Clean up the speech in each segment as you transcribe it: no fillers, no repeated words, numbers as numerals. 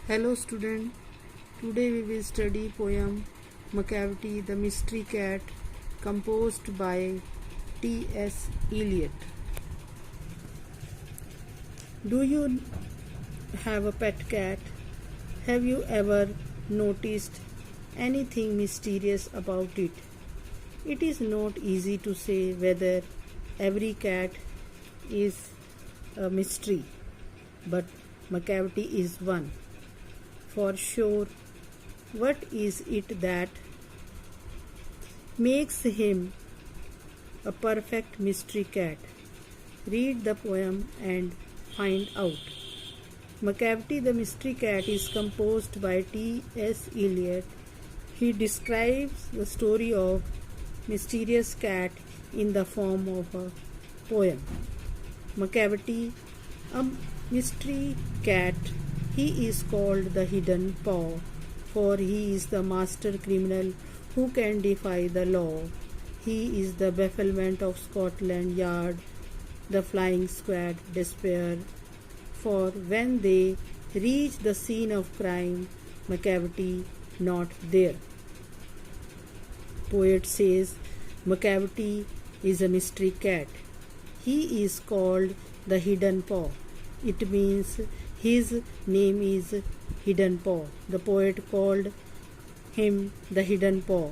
Hello student, today we will study poem Macavity the Mystery Cat composed by T.S. Eliot. Do you have a pet cat? Have you ever noticed anything mysterious about it? It is not easy to say whether every cat is a mystery, but Macavity is one. For sure, what is it that makes him a perfect mystery cat? Read the poem and find out. Macavity the Mystery Cat is composed by T.S. Eliot. He describes the story of mysterious cat in the form of a poem. Macavity, a mystery cat, he is called the Hidden Paw, for he is the master criminal who can defy the law. He is the bafflement of Scotland Yard, the flying squad despair, for when they reach the scene of crime, Macavity not there. Poet says Macavity is a mystery cat. He is called the Hidden Paw. It means his name is Hidden Paw. The poet called him the Hidden Paw,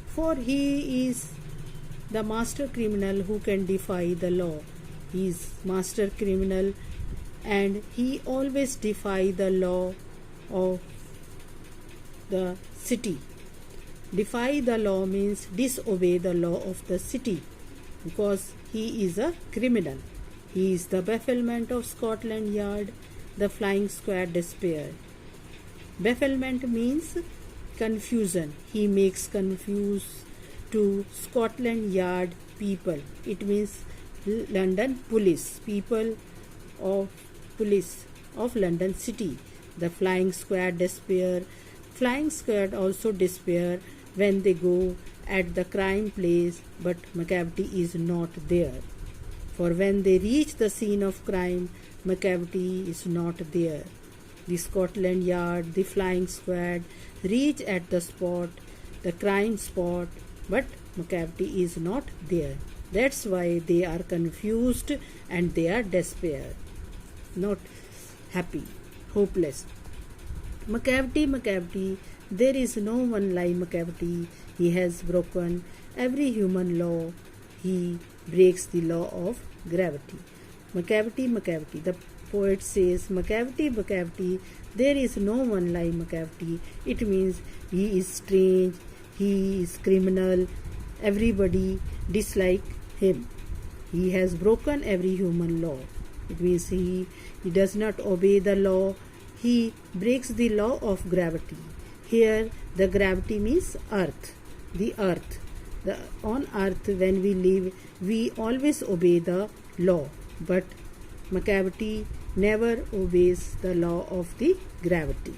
for he is the master criminal who can defy the law. He is master criminal and he always defy the law of the city. Defy the law means disobey the law of the city, because he is a criminal. He is the bafflement of Scotland Yard, the flying squad despair. Bafflement means confusion. He makes confused to Scotland Yard people. It means London police, people of police of London city. The flying squad despair. Flying squad also despair when they go at the crime place, but Macavity is not there. For when they reach the scene of crime, Macavity is not there. The Scotland Yard, the flying squad reach at the spot, the crime spot, but Macavity is not there. That's why they are confused and they are despair, not happy, hopeless. Macavity, there is no one like Macavity. He has broken every human law. He breaks the law of gravity. Macavity, the poet says Macavity, there is no one like Macavity. It means he is strange, he is criminal, everybody dislike him. He has broken every human law. It means he does not obey the law. He breaks the law of gravity. Here the gravity means earth, the earth. On earth when we live, we always obey the law, but Macavity never obeys the law of the gravity.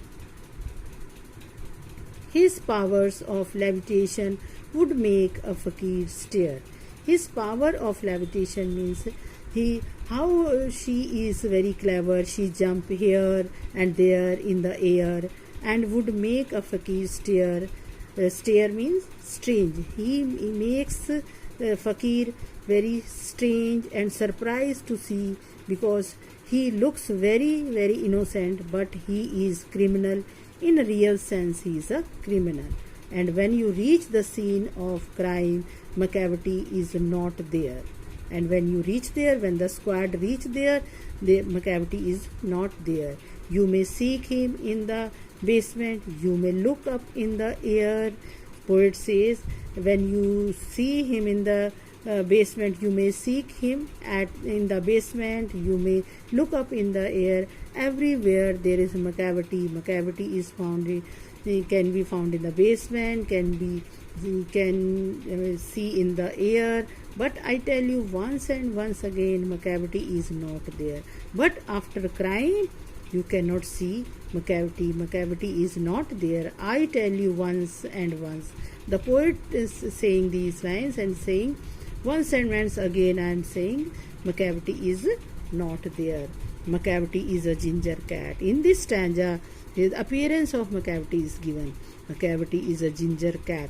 His powers of levitation would make a fakir stare. His power of levitation means how she is very clever. She jump here and there in the air and would make a fakir stare. Stare means strange. He makes fakir very strange and surprised to see, because he looks very innocent, but he is criminal. In a real sense, he is a criminal. And when you reach the scene of crime, Macavity is not there. And when you reach there, when the squad reach there, the Macavity is not there. You may seek him in the basement, you may look up in the air. Poet says when you see him in the basement, you may seek him in the basement, you may look up in the air. Everywhere there is Macavity. Macavity is found can be found in the basement, can see in the air. But I tell you once and once again, Macavity is not there. But after crime, you cannot see Macavity. Macavity is not there. I tell you once and once. The poet is saying these lines and saying once and once again I am saying Macavity is not there. Macavity is a ginger cat. In this stanza, the appearance of Macavity is given. Macavity is a ginger cat.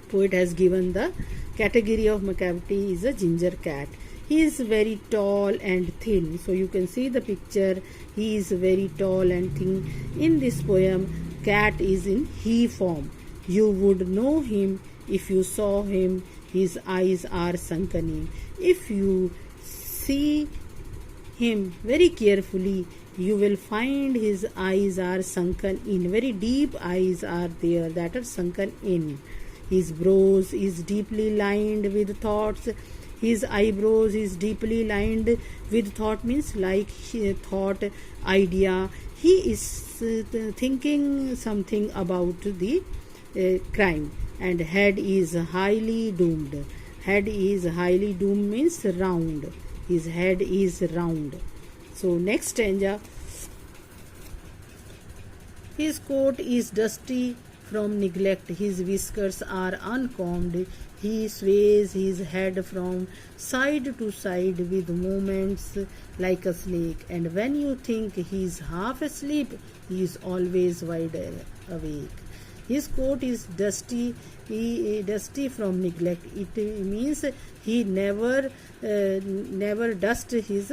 Poet has given the category of Macavity is a ginger cat. He is very tall and thin. So you can see the picture. He is very tall and thin. In this poem, cat is in he form. You would know him if you saw him. His eyes are sunken in. If you see him very carefully, you will find his eyes are sunken in. Very deep eyes are there that are sunken in. His brows is deeply lined with thoughts. His eyebrows is deeply lined with thought, means like thought, idea. He is thinking something about the crime. And head is highly doomed. Head is highly doomed means round. His head is round. So next stanza. His coat is dusty from neglect. His whiskers are uncombed. He sways his head from side to side with movements like a snake. And when you think he is half asleep, he is always wide awake. His coat is dusty from neglect. It means he never dusts his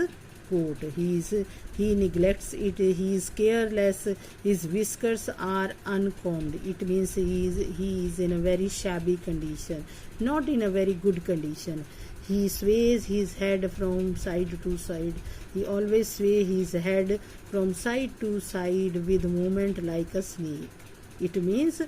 coat. He neglects it. He is careless. His whiskers are uncombed. It means he is in a very shabby condition, not in a very good condition. He sways his head from side to side. He always sways his head from side to side with movement like a snake. It means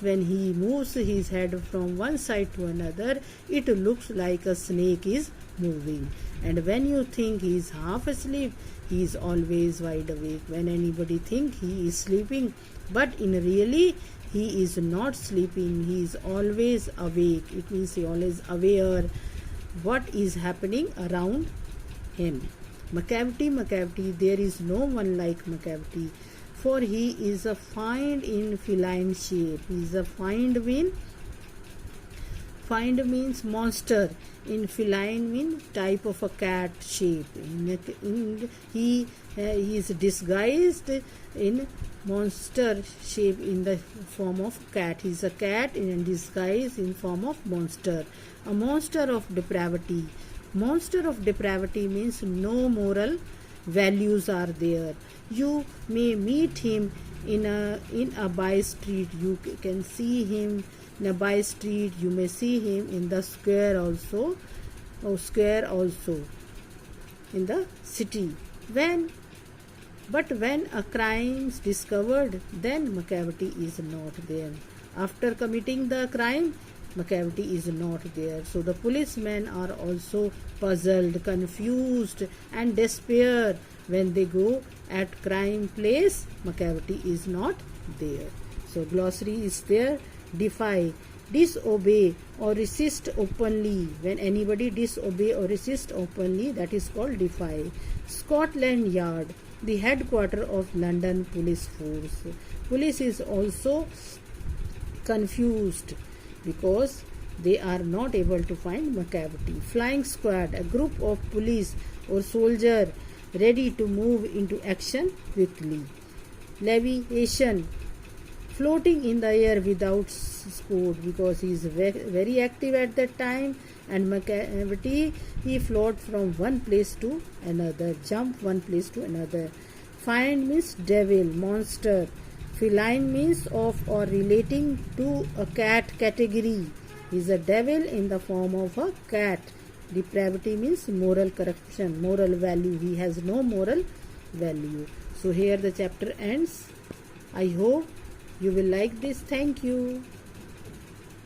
when he moves his head from one side to another, it looks like a snake is moving. And when you think he is half asleep, he is always wide awake. When anybody think he is sleeping, but in really he is not sleeping, he is always awake. It means he always aware what is happening around him. Macavity, there is no one like Macavity, for he is a find in feline shape. He is a find means monster. In feline means type of a cat shape. He is disguised in monster shape in the form of cat. He is a cat in disguise in form of monster. A monster of depravity. Monster of depravity means no moral values are there. You may meet him in a by street. You can see him in a by street. You may see him in the square also, in the city. But when a crime is discovered, then Macavity is not there. After committing the crime, Macavity is not there. So the policemen are also puzzled, confused, and despair when they go at crime place. Macavity is not there. So glossary is there. Defy, disobey or resist openly. When anybody disobey or resist openly, that is called defy. Scotland Yard, the headquarter of London police force. Police is also confused because they are not able to find Macavity. Flying squad, a group of police or soldier ready to move into action quickly. Levitation, floating in the air without support, because he is very active at that time. And Macavity, he float from one place to another, jump one place to another. Find means devil, monster. Feline means of or relating to a cat category. He is a devil in the form of a cat. Depravity means moral corruption, moral value. He has no moral value. So here the chapter ends. I hope you will like this. Thank you.